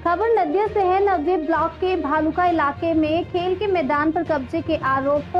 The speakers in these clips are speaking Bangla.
खबर नदिया से है। नवद्वीप ब्लॉक के भालुका इलाके में खेल के मैदान पर कब्जे के आरोप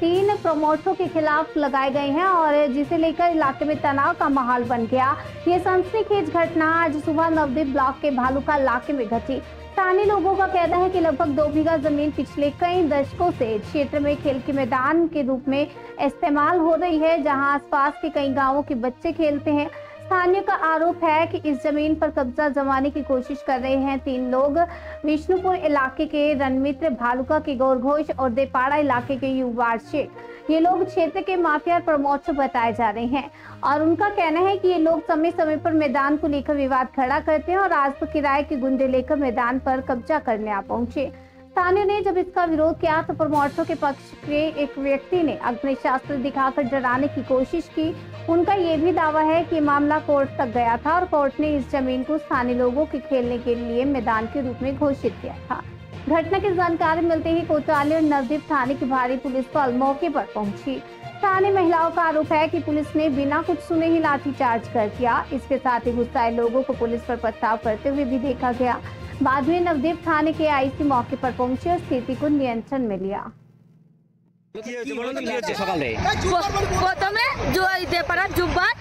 3 प्रमोटरों के खिलाफ लगाए गए हैं और जिसे लेकर इलाके में तनाव का माहौल बन गया। ये सनसनीखेज घटना आज सुबह नवद्वीप ब्लॉक के भालुका इलाके में घटी। स्थानीय लोगों का कहना है कि लगभग 2 बीघा जमीन पिछले कई दशकों से क्षेत्र में खेल के मैदान के रूप में इस्तेमाल हो रही है, जहां आसपास के कई गांवों के बच्चे खेलते हैं। स्थानीय का आरोप है कि इस जमीन पर कब्जा जमाने की कोशिश कर रहे हैं 3 लोग। विष्णुपुर इलाके के रणमित्र, भालुका के गौरघोष और देपाड़ा इलाके के युवराज शेख। ये लोग क्षेत्र के माफिया प्रमोटर बताए जा रहे हैं और उनका कहना है कि ये लोग समय समय पर मैदान को लेकर विवाद खड़ा करते हैं और आज तो किराए के गुंडे लेकर मैदान पर कब्जा करने आ पहुंचे। स्थानीय ने जब इसका विरोध किया तो प्रमोटरों के पक्ष के एक व्यक्ति ने अग्निशास्त्र दिखाकर डराने की कोशिश की। उनका ये भी दावा है कि मामला कोर्ट तक गया था और कोर्ट ने इस जमीन को स्थानीय लोगों के खेलने के लिए मैदान के रूप में घोषित किया था। घटना की जानकारी मिलते ही कोतवाली और नवद्वीप थाने की भारी पुलिस बल मौके पर पहुंची। स्थानीय महिलाओं का आरोप है कि पुलिस ने बिना कुछ सुने ही लाठीचार्ज कर दिया। इसके साथ ही गुस्साए लोगों को पुलिस पर पथराव करते हुए भी देखा गया। बाद में नवद्वीप थाने के आईसी मौके पर पहुंचे और स्थिति को नियंत्रण में लिया। প্রথমে দেপাড়া জুব্বার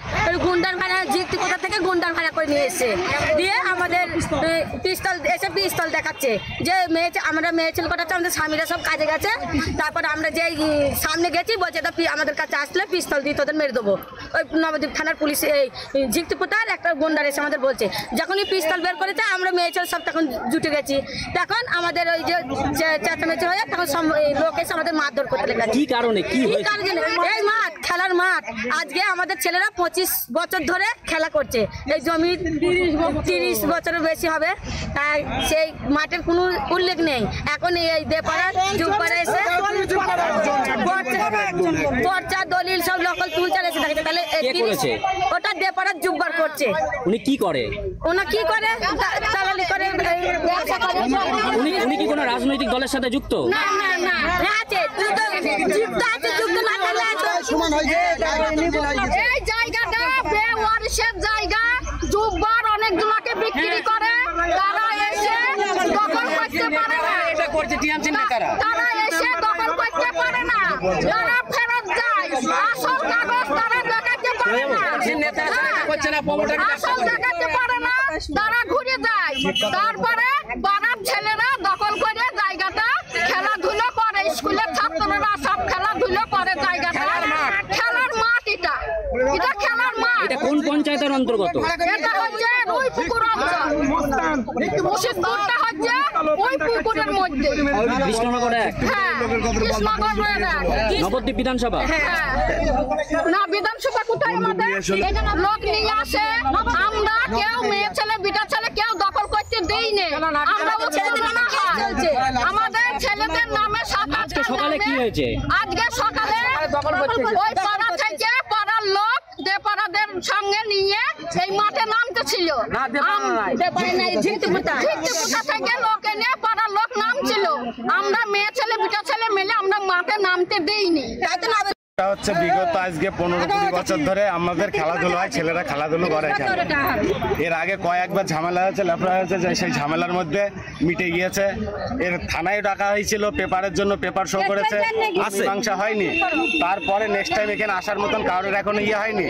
গুন্ডার ভাড়া জিতটি কোথা থেকে গুন্ডার ভাড়া করে নিয়ে এসে দিয়ে আমাদের পিস্তল দেখাচ্ছে যে মেয়ে আমরা মেয়ে ছেলে কটাচ্ছে, আমাদের স্বামীরা সব কাজে গেছে। তারপর আমরা যে সামনে গেছি বলছে আমাদের কাছে আসলে পিস্তল দিয়ে তোদের মেরে দেবো। ওই নবদ্বীপ থানার পুলিশ এই জিক্তিপুতার একটা গুন্ডার এসে আমাদের বলছে, যখনই পিস্তল বের করেছে আমরা মেয়ে ছেলে সব তখন জুটে গেছি। তখন আমাদের ওই যে চেঁচামেচি হয়ে তখন লোক এসে আমাদের মারধর করতে লেগেছে। কি কারণে এই মাঠ খেলার মাঠ, আজকে আমাদের ছেলেরা 25 বছর ধরে খেলা করছে। এই জমি 30 বছরের বেশি হবে, তাই সেই মাঠের কোনো উল্লেখ নেই। এখন এই দেপাড়া জুব্বারে এসে পর্চা দলিল সব লোকাল তুলচার এসে থাকে। তাহলে ওটা দেপাড়া জুব্বার করছে। উনি কি করে? ওনা কি করে? দালালি করে, ব্যবসা করে। উনি কি কোনো রাজনৈতিক দলের সাথে যুক্ত? না না না, আছে যুক্ত আছে, যুক্ত না থাকলে এই জায়গাটা বেওয়ারিশের জায়গা। জুব্বার অনেক জনকে বিক্রি করে, তারা এসে দখল করতে পারে না। এটা করছে টিএমসি নেতারা, তারা এসে দখল করতে পারে না। যারা ফেরত যায় আসল কাগজ তারা দেখাতে পারে না। নেতারা করছে না, প্রমোটার আসল দেখাতে পারে না, তারা ঘুরে যায়। তারপরে পাড়ার ছেলেরা দখল করে জায়গাটা খেলাধুলো করে, স্কুলের ছাত্ররা সব খেলাধুলো করে। জায়গাটা খেলার মাঠ, এটা খেলার মাঠ। এটা কোন পঞ্চায়েতের অন্তর্গত? এটা হচ্ছে ওই পুকুর অঞ্চল, মুর্শিদপুরটা হচ্ছে ওই পুকুরের মধ্যে। কৃষ্ণনগর 1, হ্যাঁ, কৃষ্ণনগর 1, নবদ্বীপ বিধানসভা। হ্যাঁ, না বিধানসভা কোথায়? আমাদের লোক নিয়ে আসে, আমরা কেউ মেয়ে ছেলে বিটা ছেলে কেউ দখল করতে দেই না। আমরা আমাদের ছেলেদের নামে আজকে সকালে কি হয়েছে? আজকে সকালে ওই পাড়া থেকে পাড়ার লোক দেপাড়াদের সঙ্গে নিয়ে এই মাঠে নামতেছিল। ঝিকটিপুতা থেকে লোক এনে পাড়ার লোক নামছিল। আমরা মেয়ে ছেলে বিটা ছেলে মিলে আমরা মাঠে নামতে দেইনি। হচ্ছে বিগত আজকে 15-20 বছর ধরে আমাদের খেলাধুলো হয়, ছেলেরা খেলাধুলো করে। এর আগে কয়েকবার ঝামেলা হয়েছে, লেফড়া হয়েছে, যে সেই ঝামেলার মধ্যে মিটে গিয়েছে। এর থানায় ডাকা হয়েছিল পেপারের জন্য, পেপার শো করেছে, মীমাংসা হয়নি। তারপরে নেক্সট টাইম এখানে আসার মতন কারোর এখনো হয়নি।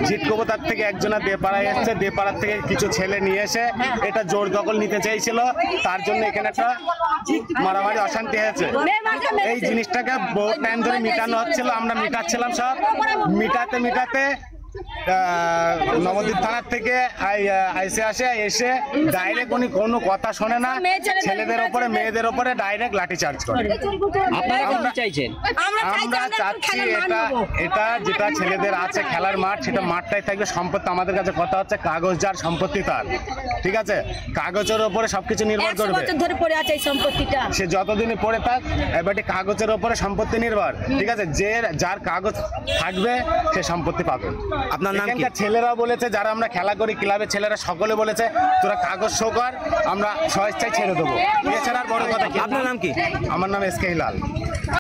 জিটকোবতার থেকে একজনা দেপাড়ায় এসছে, দেপাড়ার থেকে কিছু ছেলে নিয়ে এসে এটা জোর দখল নিতে চাইছিল। তার জন্য এখানে একটা মারামারি অশান্তি হয়েছে। এই জিনিসটাকে বহু টাইম ধরে মিটানো হচ্ছিল, আমরা মিটাচ্ছিলাম। সব মিটাতে নবদ্বীপ থানার থেকে এসে ডাইরেক্ট উনি কোনো কথা শোনে না, ছেলেদের ওপরে মেয়েদের ওপরে ডাইরেক্ট লাঠিচার্জ করে। আমরা চাচ্ছি এটা যেটা ছেলেদের আছে খেলার মাঠ, সেটা মাঠটাই থাকবে। সম্পত্তি আমাদের কাছে কথা হচ্ছে কাগজ যার সম্পত্তি তার, ঠিক আছে? কাগজের ওপরে সবকিছু নির্ভর করবে। সে যতদিনই পড়ে থাক, এবারে কাগজের ওপরে সম্পত্তি নির্ভর, ঠিক আছে? যার কাগজ থাকবে সে সম্পত্তি পাবে। আপনার নাম কি? ছেলেরা বলেছে, যারা আমরা খেলা করি ক্লাবের ছেলেরা সকলে বলেছে তোরা কাগজ শো কর, আমরা স্বেচ্ছায় ছেড়ে দেবো। এছাড়া আর বড় কথা কি? আপনার নাম কি? আমার নাম এসকে হিলাল।